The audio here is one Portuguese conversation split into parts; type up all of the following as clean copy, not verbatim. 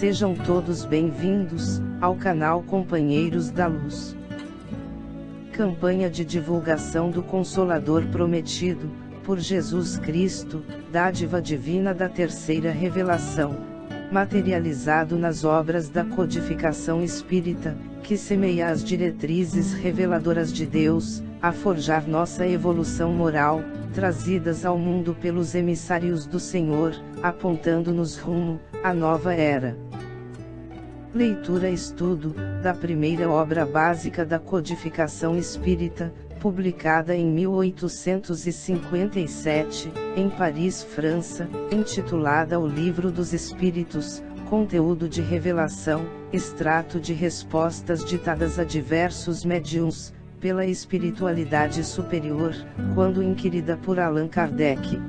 Sejam todos bem-vindos ao canal Companheiros da Luz. Campanha de divulgação do Consolador Prometido, por Jesus Cristo, dádiva divina da terceira revelação, materializado nas obras da codificação espírita, que semeia as diretrizes reveladoras de Deus, a forjar nossa evolução moral, trazidas ao mundo pelos emissários do Senhor, apontando-nos rumo à nova era. Leitura-estudo da primeira obra básica da codificação espírita, publicada em 1857, em Paris, França, intitulada O Livro dos Espíritos, conteúdo de revelação, extrato de respostas ditadas a diversos médiuns, pela espiritualidade superior, quando inquirida por Allan Kardec.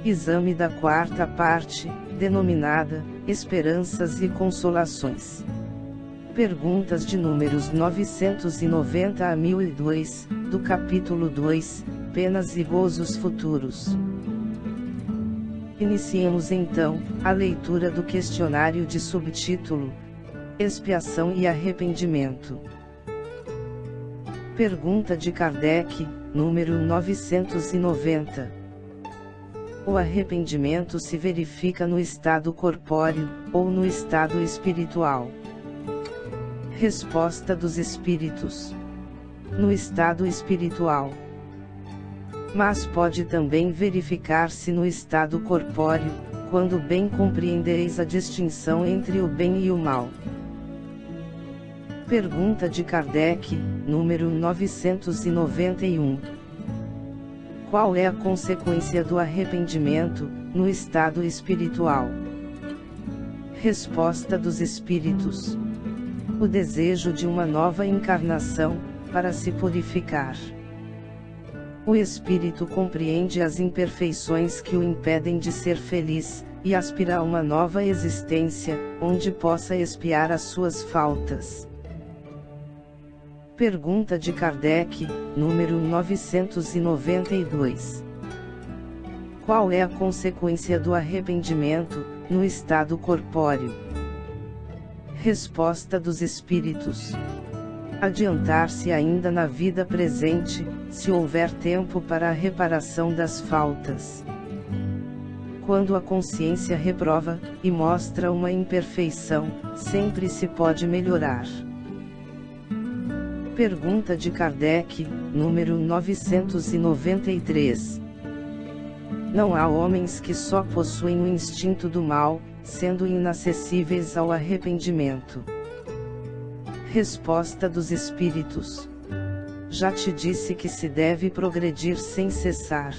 Exame da quarta parte, denominada Esperanças e Consolações. Perguntas de números 990 a 1002, do capítulo 2, Penas e Gozos Futuros. Iniciemos então a leitura do questionário de subtítulo Expiação e Arrependimento. Pergunta de Kardec, número 990. O arrependimento se verifica no estado corpóreo, ou no estado espiritual? Resposta dos Espíritos: no estado espiritual. Mas pode também verificar-se no estado corpóreo, quando bem compreendereis a distinção entre o bem e o mal. Pergunta de Kardec, número 991. Qual é a consequência do arrependimento, no estado espiritual? Resposta dos Espíritos: o desejo de uma nova encarnação, para se purificar. O espírito compreende as imperfeições que o impedem de ser feliz, e aspira a uma nova existência, onde possa expiar as suas faltas. Pergunta de Kardec, número 992. Qual é a consequência do arrependimento, no estado corpóreo? Resposta dos Espíritos: adiantar-se ainda na vida presente, se houver tempo para a reparação das faltas. Quando a consciência reprova, e mostra uma imperfeição, sempre se pode melhorar. Pergunta de Kardec, número 993. Não há homens que só possuem o instinto do mal, sendo inacessíveis ao arrependimento. Resposta dos Espíritos: já te disse que se deve progredir sem cessar.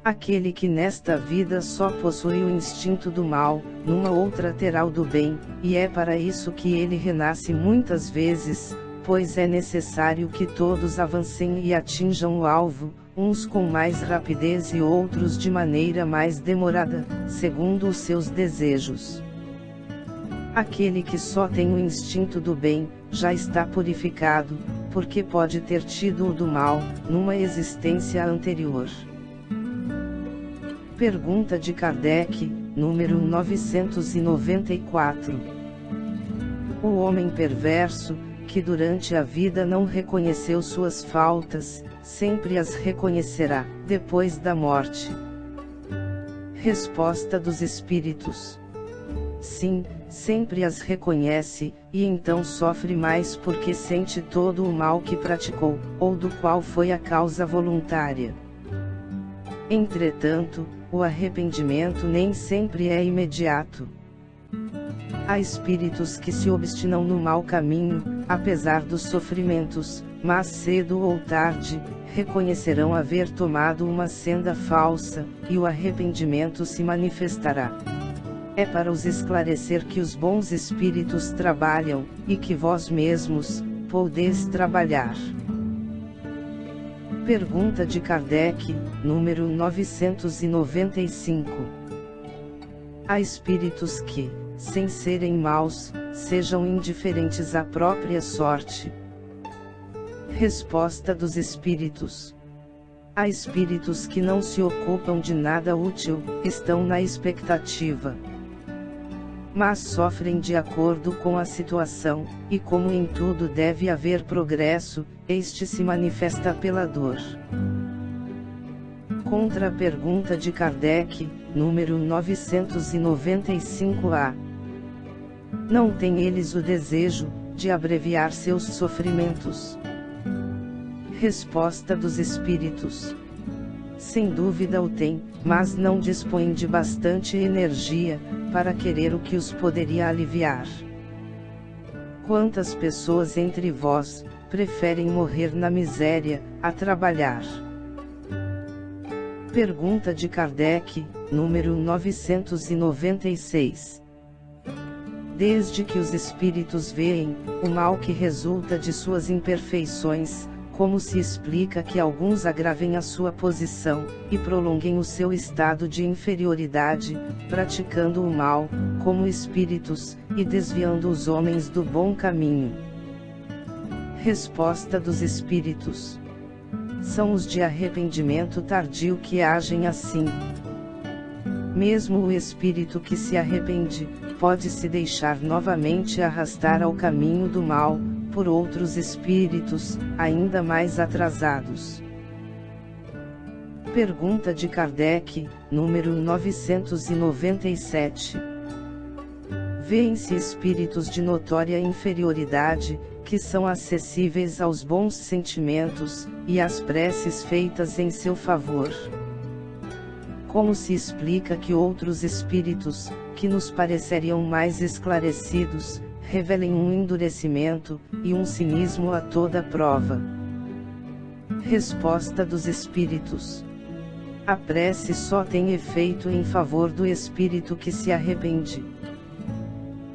Aquele que nesta vida só possui o instinto do mal, numa outra terá o do bem, e é para isso que ele renasce muitas vezes, pois é necessário que todos avancem e atinjam o alvo, uns com mais rapidez e outros de maneira mais demorada, segundo os seus desejos. Aquele que só tem o instinto do bem, já está purificado, porque pode ter tido o do mal, numa existência anterior. Pergunta de Kardec, número 994. O homem perverso, que durante a vida não reconheceu suas faltas, sempre as reconhecerá, depois da morte. Resposta dos Espíritos: sim, sempre as reconhece, e então sofre mais porque sente todo o mal que praticou, ou do qual foi a causa voluntária. Entretanto, o arrependimento nem sempre é imediato. Há espíritos que se obstinam no mau caminho, apesar dos sofrimentos, mas cedo ou tarde, reconhecerão haver tomado uma senda falsa, e o arrependimento se manifestará. É para os esclarecer que os bons espíritos trabalham, e que vós mesmos podeis trabalhar. Pergunta de Kardec, número 995. Há espíritos que, sem serem maus, sejam indiferentes à própria sorte. Resposta dos Espíritos: há espíritos que não se ocupam de nada útil, estão na expectativa. mas sofrem de acordo com a situação, e como em tudo deve haver progresso, este se manifesta pela dor. Contra a pergunta de Kardec, número 995-A. Não têm eles o desejo de abreviar seus sofrimentos? Resposta dos Espíritos: sem dúvida o têm, mas não dispõem de bastante energia para querer o que os poderia aliviar. Quantas pessoas entre vós preferem morrer na miséria a trabalhar? Pergunta de Kardec, número 996. Desde que os espíritos veem o mal que resulta de suas imperfeições, como se explica que alguns agravem a sua posição, e prolonguem o seu estado de inferioridade, praticando o mal, como espíritos, e desviando os homens do bom caminho? Resposta dos Espíritos: são os de arrependimento tardio que agem assim. Mesmo o espírito que se arrepende, pode se deixar novamente arrastar ao caminho do mal, por outros espíritos, ainda mais atrasados. Pergunta de Kardec, número 997. Vêem-se espíritos de notória inferioridade, que são acessíveis aos bons sentimentos, e às preces feitas em seu favor. Como se explica que outros espíritos, que nos pareceriam mais esclarecidos, revelem um endurecimento, e um cinismo a toda prova? Resposta dos Espíritos: a prece só tem efeito em favor do espírito que se arrepende.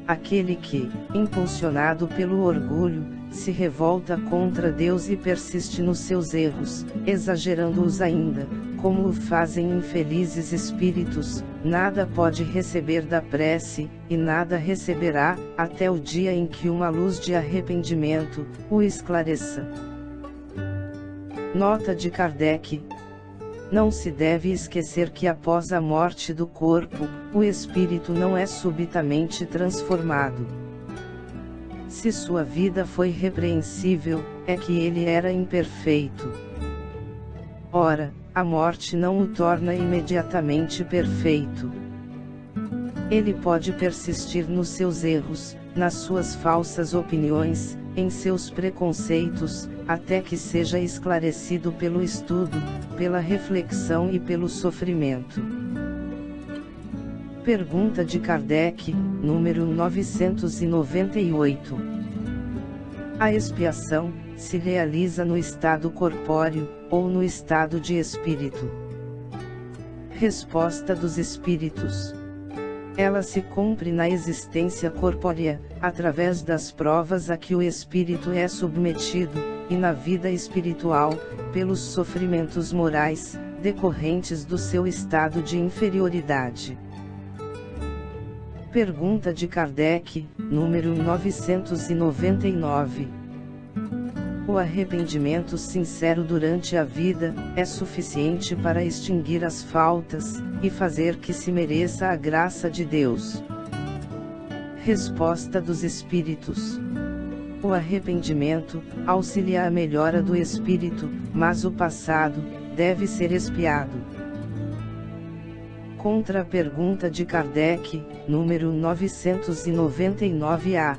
Aquele que, impulsionado pelo orgulho, se revolta contra Deus e persiste nos seus erros, exagerando-os ainda, como o fazem infelizes espíritos, nada pode receber da prece, e nada receberá, até o dia em que uma luz de arrependimento o esclareça. Nota de Kardec: não se deve esquecer que após a morte do corpo, o espírito não é subitamente transformado. Se sua vida foi repreensível, é que ele era imperfeito. Ora, a morte não o torna imediatamente perfeito. Ele pode persistir nos seus erros, nas suas falsas opiniões, em seus preconceitos, até que seja esclarecido pelo estudo, pela reflexão e pelo sofrimento. Pergunta de Kardec, número 998. A expiação se realiza no estado corpóreo, ou no estado de espírito? Resposta dos Espíritos: ela se cumpre na existência corpórea, através das provas a que o espírito é submetido, e na vida espiritual, pelos sofrimentos morais, decorrentes do seu estado de inferioridade. Pergunta de Kardec, número 999. O arrependimento sincero durante a vida, é suficiente para extinguir as faltas, e fazer que se mereça a graça de Deus? Resposta dos Espíritos: o arrependimento auxilia a melhora do espírito, mas o passado deve ser expiado. Contra a pergunta de Kardec, número 999-A.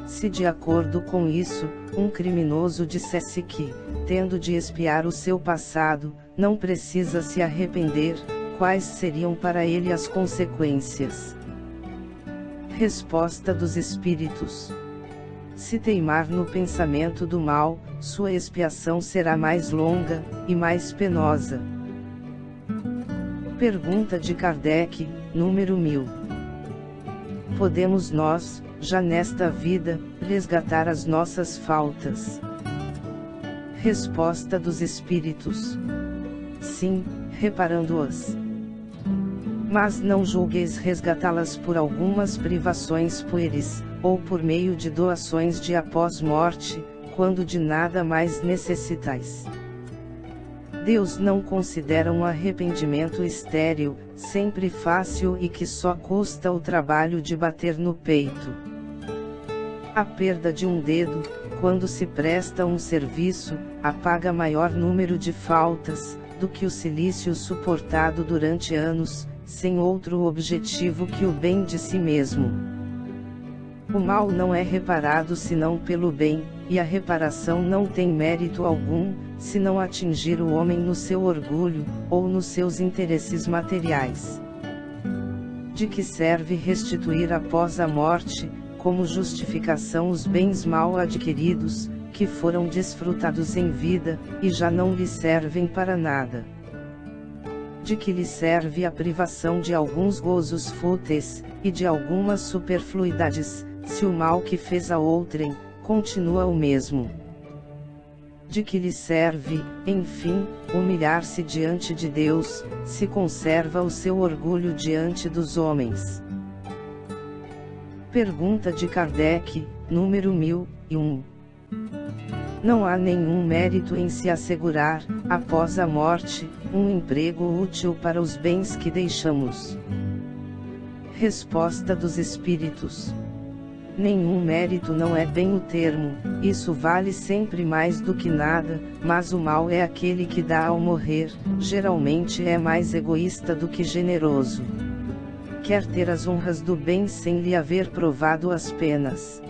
Se de acordo com isso, um criminoso dissesse que, tendo de expiar o seu passado, não precisa se arrepender, quais seriam para ele as consequências? Resposta dos Espíritos: se teimar no pensamento do mal, sua expiação será mais longa, e mais penosa. Pergunta de Kardec, número 1000. Podemos nós, já nesta vida, resgatar as nossas faltas? Resposta dos Espíritos: sim, reparando-as. Mas não julgueis resgatá-las por algumas privações pueris, ou por meio de doações de após morte, quando de nada mais necessitais. Deus não considera um arrependimento estéril, sempre fácil e que só custa o trabalho de bater no peito. A perda de um dedo, quando se presta um serviço, apaga maior número de faltas, do que o cilício suportado durante anos, sem outro objetivo que o bem de si mesmo. O mal não é reparado senão pelo bem, e a reparação não tem mérito algum, se não atingir o homem no seu orgulho, ou nos seus interesses materiais. De que serve restituir após a morte, como justificação os bens mal adquiridos, que foram desfrutados em vida, e já não lhe servem para nada? De que lhe serve a privação de alguns gozos fúteis, e de algumas superfluidades, se o mal que fez a outrem, continua o mesmo? De que lhe serve, enfim, humilhar-se diante de Deus, se conserva o seu orgulho diante dos homens? Pergunta de Kardec, número 1001. Não há nenhum mérito em se assegurar, após a morte, um emprego útil para os bens que deixamos. Resposta dos Espíritos. Nenhum mérito não é bem o termo, isso vale sempre mais do que nada, mas o mal é aquele que dá ao morrer, geralmente é mais egoísta do que generoso. Quer ter as honras do bem sem lhe haver provado as penas.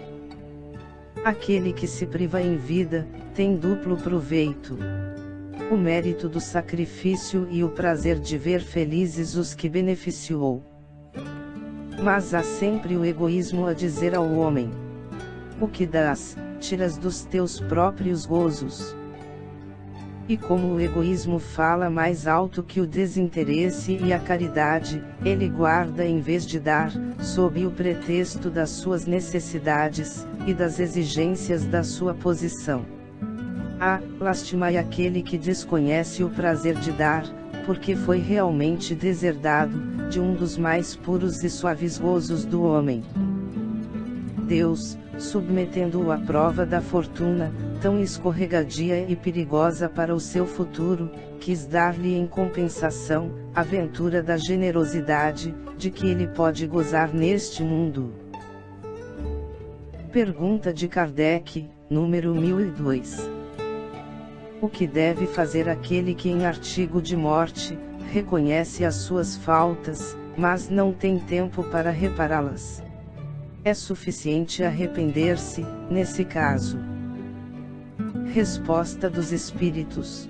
Aquele que se priva em vida, tem duplo proveito: o mérito do sacrifício e o prazer de ver felizes os que beneficiou. Mas há sempre o egoísmo a dizer ao homem: o que dás, tiras dos teus próprios gozos. E como o egoísmo fala mais alto que o desinteresse e a caridade, ele guarda em vez de dar, sob o pretexto das suas necessidades, e das exigências da sua posição. Ah, lastimai aquele que desconhece o prazer de dar, porque foi realmente deserdado, de um dos mais puros e suaves gozos do homem. Deus, submetendo-o à prova da fortuna, tão escorregadia e perigosa para o seu futuro, quis dar-lhe em compensação, a ventura da generosidade, de que ele pode gozar neste mundo. Pergunta de Kardec, número 1002. O que deve fazer aquele que em artigo de morte, reconhece as suas faltas, mas não tem tempo para repará-las? É suficiente arrepender-se, nesse caso? Resposta dos Espíritos.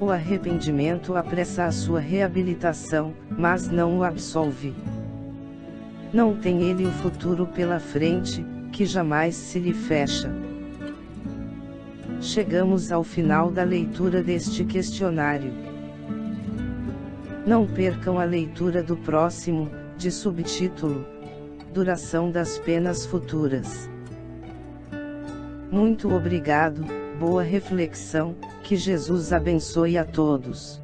O arrependimento apressa a sua reabilitação, mas não o absolve. Não tem ele o futuro pela frente, que jamais se lhe fecha. Chegamos ao final da leitura deste questionário. Não percam a leitura do próximo, de subtítulo: Duração das penas futuras. Muito obrigado, boa reflexão, que Jesus abençoe a todos.